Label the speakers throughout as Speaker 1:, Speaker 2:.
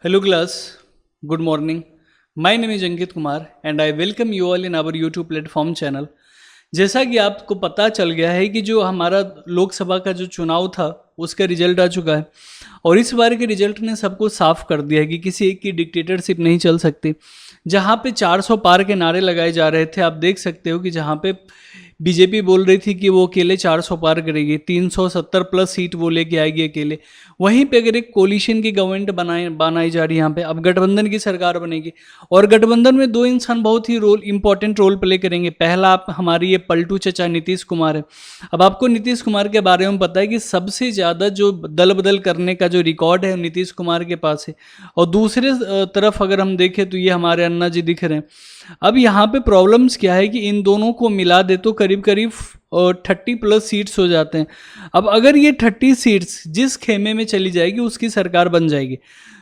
Speaker 1: Hello class, good morning. My name is Ankit Kumar and I welcome you all in our YouTube platform channel. जैसा कि आपको पता चल गया है कि जो हमारा लोकसभा का जो चुनाव था उसका रिजल्ट आ चुका है और इस बार के रिजल्ट ने सबको साफ कर दिया है कि किसी एक की डिक्टेटरशिप नहीं चल सकती। जहाँ पे 400 पार के नारे लगाए जा रहे थे, आप देख सकते हो कि जहाँ पे बीजेपी बोल रही थी कि वो अकेले 400 पार करेगी, 370 प्लस सीट वो लेके आएगी अकेले। वहीं पे अगर एक कोलिशन की गवर्नमेंट बनाई जा रही है यहाँ पे, अब गठबंधन की सरकार बनेगी और गठबंधन में दो इंसान बहुत ही इंपॉर्टेंट रोल प्ले करेंगे। पहला आप हमारी ये पलटू चचा नीतीश कुमार है। अब आपको नीतीश कुमार के बारे में पता है कि सबसे ज़्यादा जो दल बदल करने का जो रिकॉर्ड है नीतीश कुमार के पास है। और दूसरे तरफ अगर हम देखें तो ये हमारे अन्ना जी दिख रहे हैं। अब यहाँ पे प्रॉब्लम्स क्या है कि इन दोनों को मिला दे तो करीब करीब 30 प्लस सीट्स हो जाते हैं। अब अगर ये 30 सीट्स जिस खेमे में चली जाएगी उसकी सरकार बन जाएगी।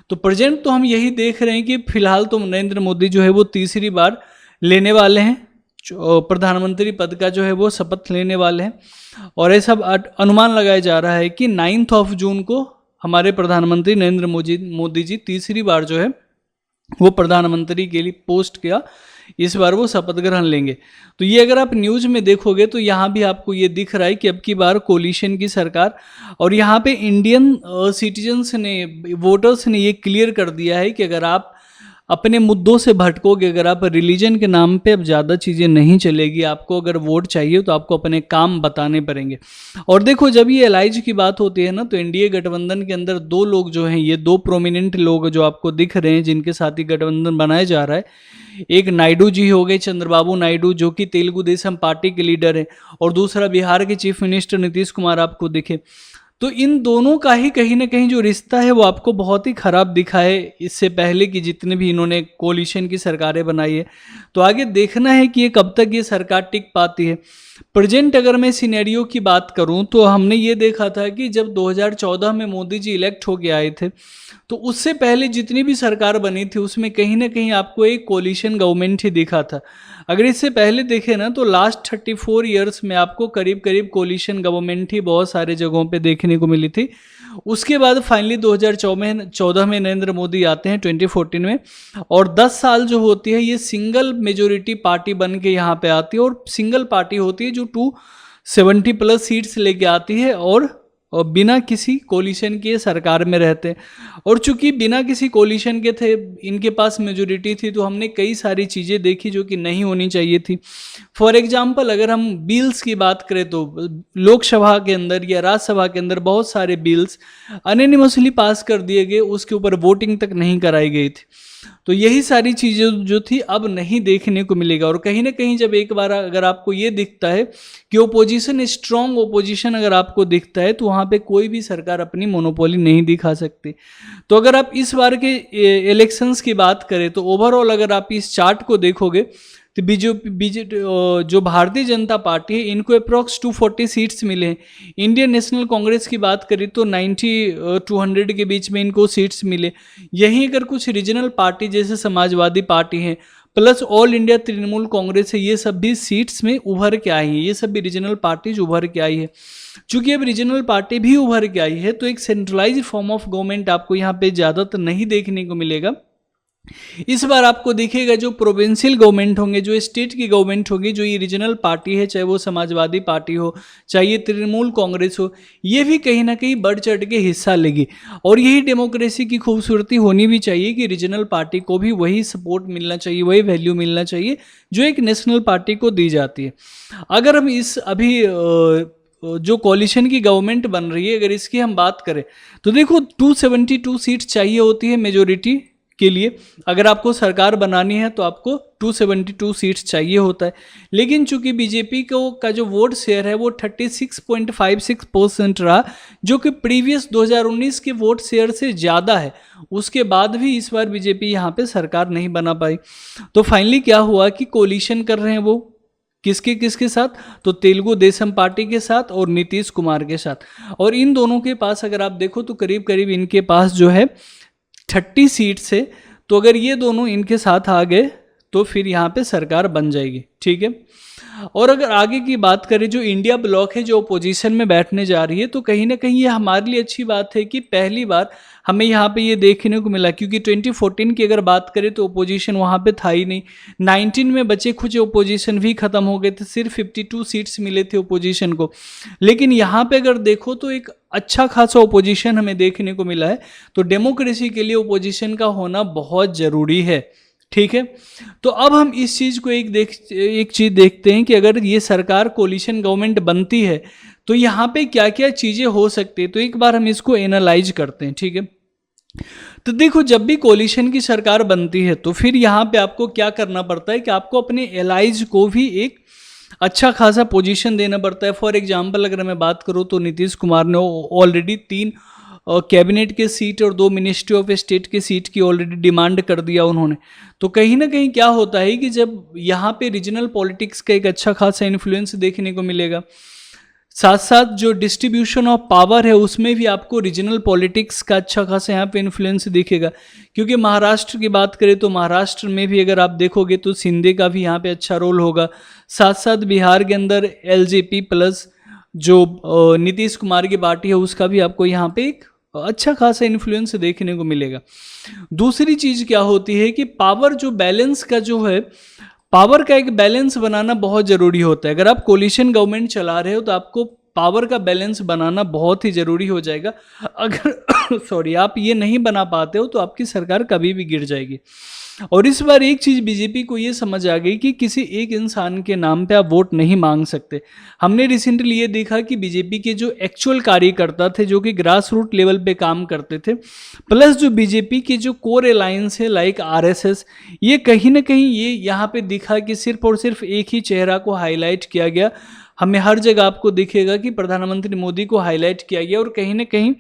Speaker 1: तो प्रेजेंट तो हम यही देख रहे हैं कि फिलहाल तो नरेंद्र मोदी जो है वो तीसरी बार लेने वाले हैं, प्रधानमंत्री पद का जो है वो शपथ लेने वाले हैं। और ऐसा अनुमान लगाया जा रहा है कि 9 जून को हमारे प्रधानमंत्री नरेंद्र मोदी जी तीसरी बार जो है वो प्रधानमंत्री के लिए पोस्ट किया, इस बार वो शपथ ग्रहण लेंगे। तो ये अगर आप न्यूज़ में देखोगे तो यहाँ भी आपको ये दिख रहा है कि अब की बार कोलिशन की सरकार। और यहाँ पे इंडियन सिटीजन्स ने, वोटर्स ने ये क्लियर कर दिया है कि अगर आप अपने मुद्दों से भटकोगे, अगर आप रिलीजन के नाम पे अब ज़्यादा चीज़ें नहीं चलेगी, आपको अगर वोट चाहिए तो आपको अपने काम बताने पड़ेंगे। और देखो जब ये एलाइज की बात होती है ना, तो एनडीए गठबंधन के अंदर दो लोग जो हैं, ये दो प्रोमिनेंट लोग जो आपको दिख रहे हैं जिनके साथ ही गठबंधन बनाया जा रहा है। एक नायडू जी हो गए, चंद्रबाबू नायडू, जो कि तेलुगु देशम पार्टी के लीडर हैं, और दूसरा बिहार के चीफ मिनिस्टर नीतीश कुमार आपको दिखे। तो इन दोनों का ही कहीं ना कहीं जो रिश्ता है वो आपको बहुत ही खराब दिखा है इससे पहले कि जितने भी इन्होंने कोलिशन की सरकारें बनाई है। तो आगे देखना है कि ये कब तक ये सरकार टिक पाती है। प्रेजेंट अगर मैं सिनेरियो की बात करूं तो हमने ये देखा था कि जब 2014 में मोदी जी इलेक्ट होके आए थे तो उससे पहले जितनी भी सरकार बनी थी उसमें कहीं ना कहीं आपको एक कोलिशन गवर्नमेंट ही दिखा था। अगर इससे पहले देखें ना तो लास्ट 34 ईयर्स में आपको करीब करीब कोलिशन गवर्नमेंट ही बहुत सारे जगहों पे देखने को मिली थी। उसके बाद फाइनली 2014 में नरेंद्र मोदी आते हैं 2014 में, और 10 साल जो होती है ये सिंगल मेजोरिटी पार्टी बन के यहाँ पे आती है। और सिंगल पार्टी होती है जो 270 प्लस सीट्स लेके आती है और बिना किसी कोलिशन के सरकार में रहते हैं। और चूंकि बिना किसी कोलिशन के थे, इनके पास मेजोरिटी थी, तो हमने कई सारी चीज़ें देखी जो कि नहीं होनी चाहिए थी। फॉर एग्जांपल अगर हम बिल्स की बात करें तो लोकसभा के अंदर या राज्यसभा के अंदर बहुत सारे बिल्स अनएनिमसली पास कर दिए गए, उसके ऊपर वोटिंग तक नहीं कराई गई थी। तो यही सारी चीज़ें जो थी अब नहीं देखने को मिलेगा। और कहीं ना कहीं जब एक बार अगर आपको ये दिखता है कि ओपोजिशन, स्ट्रॉन्ग ओपोजिशन अगर आपको दिखता है, तो वहाँ पे कोई भी सरकार अपनी मोनोपोली नहीं दिखा सकती। तो अगर आप इस बार के इलेक्शंस की बात करें तो ओवरऑल अगर आप इस चार्ट को देखोगे तो बीजेपी जो भारतीय जनता पार्टी है इनको अप्रॉक्स 240 सीट्स मिले हैं। इंडियन नेशनल कांग्रेस की बात करें तो 90 200 के बीच में इनको सीट्स मिले। यहीं अगर कुछ रीजनल पार्टी जैसे समाजवादी पार्टी है plus all India Trinamool Congress है, ये सब भी सीट्स में उभर के आई हैं। ये सब भी रीजनल पार्टीज उभर के आई है। चूंकि अब रीजनल पार्टी भी उभर के आई है तो एक सेंट्रलाइज फॉर्म ऑफ गवर्नमेंट आपको यहाँ पे ज़्यादातर नहीं देखने को मिलेगा। इस बार आपको दिखेगा जो प्रोविंशियल गवर्नमेंट होंगे, जो स्टेट की गवर्नमेंट होगी, जो ये रीजनल पार्टी है, चाहे वो समाजवादी पार्टी हो, चाहे ये तृणमूल कांग्रेस हो, ये भी कहीं ना कहीं बढ़ चढ़ के हिस्सा लेगी। और यही डेमोक्रेसी की खूबसूरती होनी भी चाहिए कि रीजनल पार्टी को भी वही सपोर्ट मिलना चाहिए, वही वैल्यू मिलना चाहिए जो एक नेशनल पार्टी को दी जाती है। अगर हम इस अभी जो कोलिशन की गवर्नमेंट बन रही है अगर इसकी हम बात करें तो देखो 272 सीट्स चाहिए होती है मेजोरिटी के लिए। अगर आपको सरकार बनानी है तो आपको 272 सीट्स चाहिए होता है। लेकिन चूंकि बीजेपी का जो वोट शेयर है वो 36.56% रहा, जो कि प्रीवियस 2019 के वोट शेयर से ज़्यादा है। उसके बाद भी इस बार बीजेपी यहाँ पे सरकार नहीं बना पाई। तो फाइनली क्या हुआ कि कोलिशन कर रहे हैं वो किसके साथ, तो तेलुगु देशम पार्टी के साथ और नीतीश कुमार के साथ। और इन दोनों के पास अगर आप देखो तो करीब करीब इनके पास जो है 30 सीट्स है। तो अगर ये दोनों इनके साथ आ गए तो फिर यहाँ पे सरकार बन जाएगी, ठीक है। और अगर आगे की बात करें, जो इंडिया ब्लॉक है जो अपोजिशन में बैठने जा रही है, तो कहीं ना कहीं ये हमारे लिए अच्छी बात है कि पहली बार हमें यहाँ पे ये देखने को मिला, क्योंकि 2014 की अगर बात करें तो ओपोजिशन वहाँ पे था ही नहीं। 19 में बचे खुचे ओपोजिशन भी खत्म हो गए थे, सिर्फ 52 सीट्स मिले थे ओपोजिशन को। लेकिन यहाँ पे अगर देखो तो एक अच्छा खासा ओपोजिशन हमें देखने को मिला है। तो डेमोक्रेसी के लिए ओपोजिशन का होना बहुत ज़रूरी है, ठीक है। तो अब हम इस चीज़ को एक चीज़ देखते हैं कि अगर ये सरकार कोलिशन गवर्नमेंट बनती है तो यहाँ पे क्या क्या चीज़ें हो सकती है। तो एक बार हम इसको एनालाइज करते हैं, ठीक है। तो देखो, जब भी कोलिशन की सरकार बनती है तो फिर यहाँ पे आपको क्या करना पड़ता है कि आपको अपने एलाइज को भी एक अच्छा खासा पोजीशन देना पड़ता है। फॉर एग्जांपल अगर मैं बात करूँ तो नीतीश कुमार ने ऑलरेडी 3 कैबिनेट के सीट और 2 मिनिस्ट्री ऑफ स्टेट के सीट की ऑलरेडी डिमांड कर दिया उन्होंने। तो कहीं ना कहीं क्या होता है कि जब यहाँ पे रीजनल पॉलिटिक्स का एक अच्छा खासा इन्फ्लुएंस देखने को मिलेगा, साथ साथ जो डिस्ट्रीब्यूशन ऑफ पावर है उसमें भी आपको रीजनल पॉलिटिक्स का अच्छा खासा यहाँ पे इन्फ्लुएंस दिखेगा। क्योंकि महाराष्ट्र की बात करें तो महाराष्ट्र में भी अगर आप देखोगे तो शिंदे का भी यहाँ पे अच्छा रोल होगा। साथ साथ बिहार के अंदर एलजेपी प्लस जो नीतीश कुमार की पार्टी है उसका भी आपको यहाँ पे एक अच्छा खासा इन्फ्लुएंस देखने को मिलेगा। दूसरी चीज़ क्या होती है कि पावर जो बैलेंस का जो है, पावर का एक बैलेंस बनाना बहुत ज़रूरी होता है। अगर आप कोलिशन गवर्नमेंट चला रहे हो तो आपको पावर का बैलेंस बनाना बहुत ही ज़रूरी हो जाएगा। अगर सॉरी आप ये नहीं बना पाते हो तो आपकी सरकार कभी भी गिर जाएगी। और इस बार एक चीज़ बीजेपी को ये समझ आ गई कि किसी एक इंसान के नाम पे आप वोट नहीं मांग सकते। हमने रिसेंटली ये देखा कि बीजेपी के जो एक्चुअल कार्यकर्ता थे जो कि ग्रास रूट लेवल पे काम करते थे, प्लस जो बीजेपी की जो कोर अलायंस है लाइक आरएसएस, ये कहीं ना कहीं ये यहाँ पे दिखा कि सिर्फ और सिर्फ एक ही चेहरा को हाईलाइट किया गया। हमें हर जगह आपको दिखेगा कि प्रधानमंत्री मोदी को हाईलाइट किया गया और कहीं ना कहीं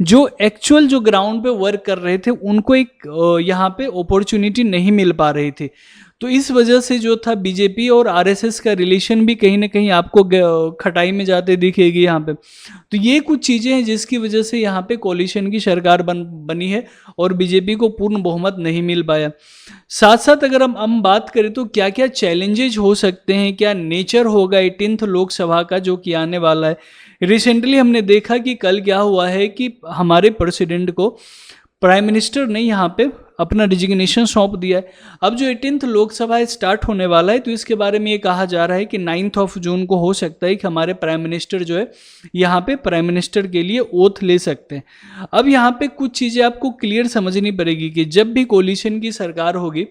Speaker 1: जो एक्चुअल जो ग्राउंड पे वर्क कर रहे थे उनको एक यहाँ पे अपॉर्चुनिटी नहीं मिल पा रही थी। तो इस वजह से जो था बीजेपी और आरएसएस का रिलेशन भी कहीं ना कहीं आपको खटाई में जाते दिखेगी यहाँ पे। तो ये कुछ चीज़ें हैं जिसकी वजह से यहाँ पे कोलिशन की सरकार बनी है और बीजेपी को पूर्ण बहुमत नहीं मिल पाया। साथ साथ अगर हम बात करें तो क्या क्या चैलेंजेज हो सकते हैं, क्या नेचर होगा 18th लोकसभा का जो कि आने वाला है। रिसेंटली हमने देखा कि कल क्या हुआ है कि हमारे प्रेसिडेंट को प्राइम मिनिस्टर ने यहाँ पे अपना डिजिग्नेशन सौंप दिया है। अब जो 18th लोकसभा स्टार्ट होने वाला है तो इसके बारे में ये कहा जा रहा है कि 9 जून को हो सकता है कि हमारे प्राइम मिनिस्टर जो है यहाँ पे प्राइम मिनिस्टर के लिए ओथ ले सकते हैं। अब यहाँ पे कुछ चीज़ें आपको क्लियर समझनी पड़ेगी कि जब भी कोलिशन की सरकार होगी,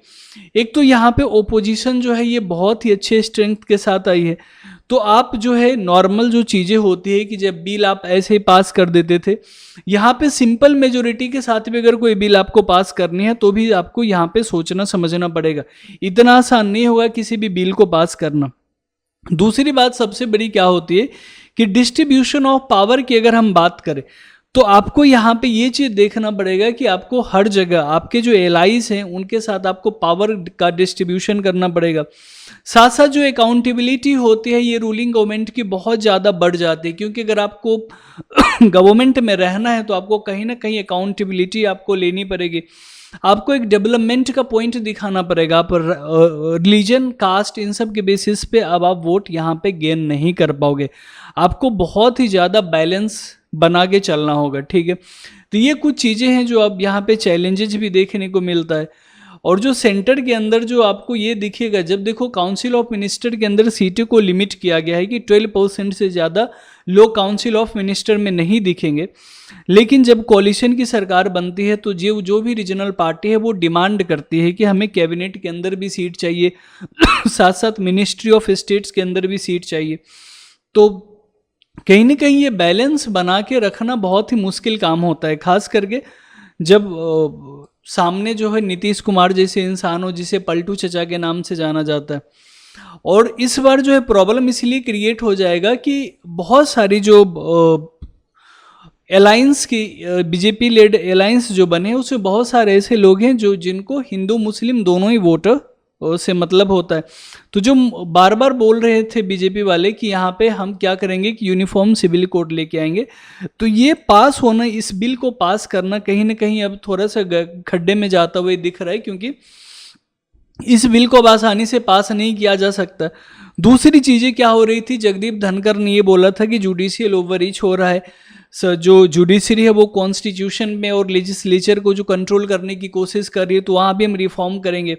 Speaker 1: एक तो यहाँ पे ओपोजिशन जो है ये बहुत ही अच्छे स्ट्रेंथ के साथ आई है। तो आप जो है नॉर्मल जो चीज़ें होती है कि जब बिल आप ऐसे ही पास कर देते थे, यहाँ पे सिंपल मेजोरिटी के साथ भी अगर कोई बिल आपको पास करनी है तो भी आपको यहाँ पे सोचना समझना पड़ेगा। इतना आसान नहीं होगा किसी भी बिल को पास करना। दूसरी बात सबसे बड़ी क्या होती है कि डिस्ट्रीब्यूशन ऑफ पावर की अगर हम बात करें तो आपको यहाँ पे ये चीज़ देखना पड़ेगा कि आपको हर जगह आपके जो एलाइज हैं उनके साथ आपको पावर का डिस्ट्रीब्यूशन करना पड़ेगा। साथ साथ जो अकाउंटेबिलिटी होती है ये रूलिंग गवर्नमेंट की बहुत ज़्यादा बढ़ जाती है, क्योंकि अगर आपको गवर्नमेंट में रहना है तो आपको कहीं ना कहीं अकाउंटेबिलिटी आपको लेनी पड़ेगी। आपको एक डेवलपमेंट का पॉइंट दिखाना पड़ेगा। आप रिलीजन कास्ट इन सब के बेसिस पे अब आप वोट यहाँ पे गेन नहीं कर पाओगे। आपको बहुत ही ज़्यादा बैलेंस बना के चलना होगा, ठीक है। तो ये कुछ चीज़ें हैं जो अब यहाँ पे चैलेंजेस भी देखने को मिलता है। और जो सेंटर के अंदर जो आपको ये दिखेगा, जब देखो काउंसिल ऑफ मिनिस्टर के अंदर सीटों को लिमिट किया गया है कि 12% से ज़्यादा लोग काउंसिल ऑफ मिनिस्टर में नहीं दिखेंगे। लेकिन जब कोलिशन की सरकार बनती है तो जो भी रीजनल पार्टी है वो डिमांड करती है कि हमें कैबिनेट के अंदर भी सीट चाहिए साथ साथ मिनिस्ट्री ऑफ स्टेट्स के अंदर भी सीट चाहिए। तो कहीं ना कहीं ये बैलेंस बना के रखना बहुत ही मुश्किल काम होता है, खास करके जब सामने जो है नीतीश कुमार जैसे इंसान हो जिसे पलटू चचा के नाम से जाना जाता है। और इस बार जो है प्रॉब्लम इसलिए क्रिएट हो जाएगा कि बहुत सारी जो अलायंस की बीजेपी लेड अलायंस जो बने उसमें बहुत सारे ऐसे लोग हैं जो जिनको हिंदू मुस्लिम दोनों ही वोटर से मतलब होता है। तो जो बार बार बोल रहे थे बीजेपी वाले कि यहाँ पे हम क्या करेंगे कि यूनिफॉर्म सिविल कोड लेके आएंगे, तो ये पास होना, इस बिल को पास करना कहीं ना कहीं अब थोड़ा सा खड्डे में जाता हुआ दिख रहा है। क्योंकि इस बिल को अब आसानी से पास नहीं किया जा सकता। दूसरी चीज़ें क्या हो रही थी, जगदीप धनखड़ ने ये बोला था कि जुडिशियल ओवररीच हो रहा है। जो जुडिशरी है वो कॉन्स्टिट्यूशन में और लेजिस्लेचर को जो कंट्रोल करने की कोशिश कर रही है, तो वहाँ भी हम रिफॉर्म करेंगे।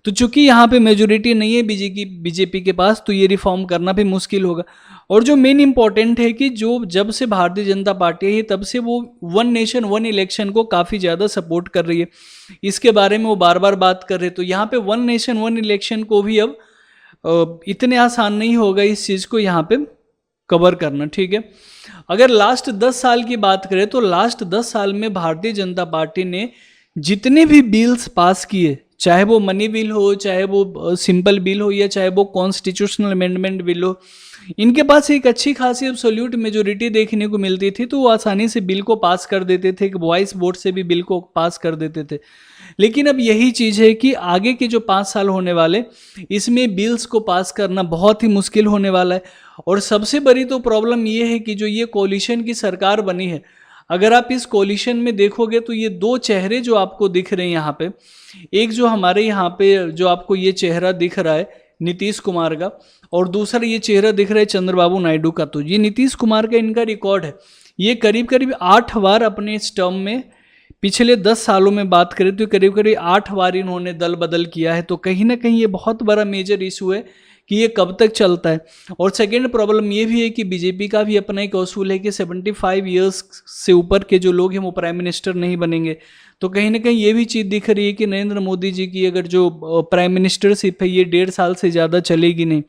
Speaker 1: तो चूंकि यहाँ पे मेजोरिटी नहीं है बीजेपी के पास, तो ये रिफॉर्म करना भी मुश्किल होगा। और जो मेन इंपॉर्टेंट है कि जो जब से भारतीय जनता पार्टी है तब से वो वन नेशन वन इलेक्शन को काफ़ी ज़्यादा सपोर्ट कर रही है, इसके बारे में वो बार बार बात कर रहे। तो यहाँ पे वन नेशन वन इलेक्शन को भी अब इतने आसान नहीं होगा इस चीज़ को यहाँ पे कवर करना, ठीक है। अगर लास्ट 10 साल की बात करें तो लास्ट 10 साल में भारतीय जनता पार्टी ने जितने भी बिल्स पास किए, चाहे वो मनी बिल हो, चाहे वो सिंपल बिल हो, या चाहे वो कॉन्स्टिट्यूशनल अमेंडमेंट बिल हो, इनके पास एक अच्छी खासी एब्सोल्यूट मेजोरिटी देखने को मिलती थी, तो वो आसानी से बिल को पास कर देते थे, वॉइस वोट से भी बिल को पास कर देते थे। लेकिन अब यही चीज़ है कि आगे के जो 5 साल होने वाले, इसमें बिल्स को पास करना बहुत ही मुश्किल होने वाला है। और सबसे बड़ी तो प्रॉब्लम ये है कि जो ये कोलिशन की सरकार बनी है, अगर आप इस कोलिशन में देखोगे तो ये दो चेहरे जो आपको दिख रहे हैं यहाँ पे, एक जो हमारे यहाँ पे जो आपको ये चेहरा दिख रहा है नीतीश कुमार का, और दूसरा ये चेहरा दिख रहा है चंद्रबाबू नायडू का। तो ये नीतीश कुमार का इनका रिकॉर्ड है, ये करीब करीब 8 बार अपने इस टर्म में, पिछले 10 सालों में बात करें तो करीब करीब 8 बार इन्होंने दल बदल किया है। तो कहीं ना कहीं ये बहुत बड़ा मेजर इशू है कि ये कब तक चलता है। और सेकेंड प्रॉब्लम ये भी है कि बीजेपी का भी अपना एक असूल है कि 75 ईयर्स से ऊपर के जो लोग हैं वो प्राइम मिनिस्टर नहीं बनेंगे। तो कहीं ना कहीं ये भी चीज़ दिख रही है कि नरेंद्र मोदी जी की अगर जो प्राइम मिनिस्टरशिप है ये 1.5 साल से ज़्यादा चलेगी नहीं।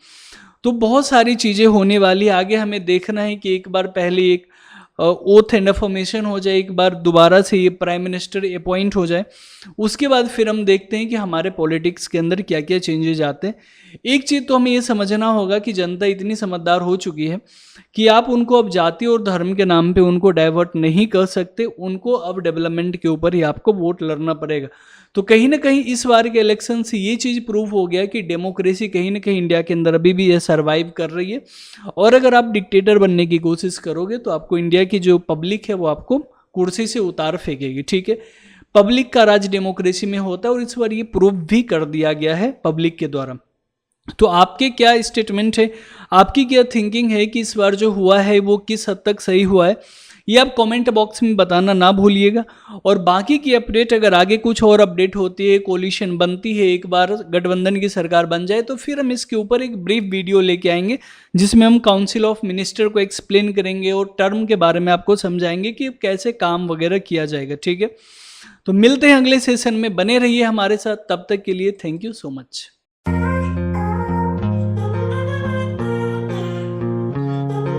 Speaker 1: तो बहुत सारी चीज़ें होने वाली आगे, हमें देखना है कि एक बार पहले एक ओथ एंड अफर्मेशन हो जाए, एक बार दोबारा से ये प्राइम मिनिस्टर अपॉइंट हो जाए, उसके बाद फिर हम देखते हैं कि हमारे पॉलिटिक्स के अंदर क्या क्या चेंजेज आते हैं। एक चीज़ तो हमें ये समझना होगा कि जनता इतनी समझदार हो चुकी है कि आप उनको अब जाति और धर्म के नाम पे उनको डाइवर्ट नहीं कर सकते, उनको अब डेवलपमेंट के ऊपर ही आपको वोट लड़ना पड़ेगा। तो कहीं ना कहीं इस बार के इलेक्शन से ये चीज़ प्रूव हो गया कि डेमोक्रेसी कहीं ना कहीं इंडिया के अंदर अभी भी ये सर्वाइव कर रही है। और अगर आप डिक्टेटर बनने की कोशिश करोगे तो आपको इंडिया की जो पब्लिक है वो आपको कुर्सी से उतार फेंकेगी, ठीक है। पब्लिक का राज डेमोक्रेसी में होता है और इस बार ये प्रूव भी कर दिया गया है पब्लिक के द्वारा। तो आपके क्या स्टेटमेंट है, आपकी क्या थिंकिंग है कि इस बार जो हुआ है वो किस हद तक सही हुआ है, ये आप कमेंट बॉक्स में बताना ना भूलिएगा। और बाकी की अपडेट, अगर आगे कुछ और अपडेट होती है, कोलिशन बनती है, एक बार गठबंधन की सरकार बन जाए, तो फिर हम इसके ऊपर एक ब्रीफ वीडियो लेके आएंगे जिसमें हम काउंसिल ऑफ मिनिस्टर को एक्सप्लेन करेंगे और टर्म के बारे में आपको समझाएंगे कि कैसे काम वगैरह किया जाएगा, ठीक है। तो मिलते हैं अगले सेशन में, बने रहिए हमारे साथ, तब तक के लिए थैंक यू सो मच।